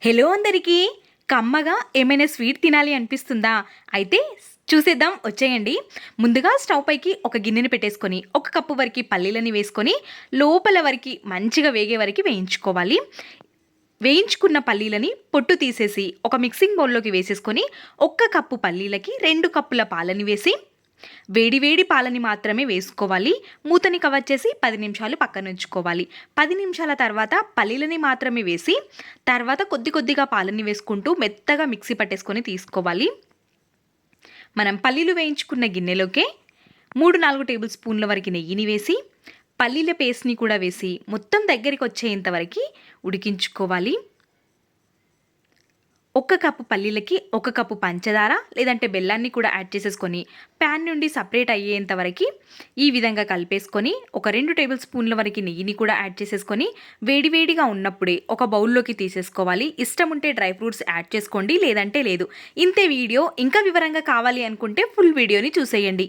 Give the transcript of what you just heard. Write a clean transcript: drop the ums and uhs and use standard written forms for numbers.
Hello అందరికీ. కమ్మగా ఏమైనా స్వీట్ తినాలి అనిపిస్తుందా? అయితే చూసేద్దాం, వచ్చేయండి. ముందుగా స్టవ్ పైకి ఒక గిన్నెని పెట్టేసుకొని, ఒక కప్పు వరకు పల్లీలని వేసుకొని, లోపల వరకు మంచిగా వేగే వరకు వేయించుకోవాలి. వేయించుకున్న పల్లీలని పొట్టు తీసేసి ఒక మిక్సింగ్ బౌల్లోకి వేసేసుకొని, ఒక్క కప్పు పల్లీలకి 2 కప్పుల పాలని వేసి, వేడి వేడి పాలని మాత్రమే వేసుకోవాలి. మూతని కవర్ చేసి 10 నిమిషాలు పక్కన ఉంచుకోవాలి. 10 నిమిషాల తర్వాత పల్లీలని మాత్రమే వేసి, తర్వాత కొద్ది కొద్దిగా పాలని వేసుకుంటూ మెత్తగా మిక్సీ పట్టేసుకొని తీసుకోవాలి. మనం పల్లీలు వేయించుకున్న గిన్నెలోకే 3-4 టేబుల్ స్పూన్ల వరకు నెయ్యిని వేసి, పల్లీల పేస్ట్ని కూడా వేసి మొత్తం దగ్గరికి వచ్చేంత వరకు ఉడికించుకోవాలి. 1 కప్పు పల్లీలకి 1 కప్పు పంచదార లేదంటే బెల్లాన్ని కూడా యాడ్ చేసేసుకొని, ప్యాన్ నుండి సపరేట్ అయ్యేంత వరకు ఈ విధంగా కలిపేసుకొని, ఒక 2 టేబుల్ స్పూన్ల వరకు నెయ్యిని కూడా యాడ్ చేసేసుకొని, వేడివేడిగా ఉన్నప్పుడే ఒక బౌల్లోకి తీసేసుకోవాలి. ఇష్టం ఉంటే డ్రై ఫ్రూట్స్ యాడ్ చేసుకోండి, లేదంటే లేదు. ఇంతే వీడియో. ఇంకా వివరంగా కావాలి అనుకుంటే ఫుల్ వీడియోని చూసేయండి.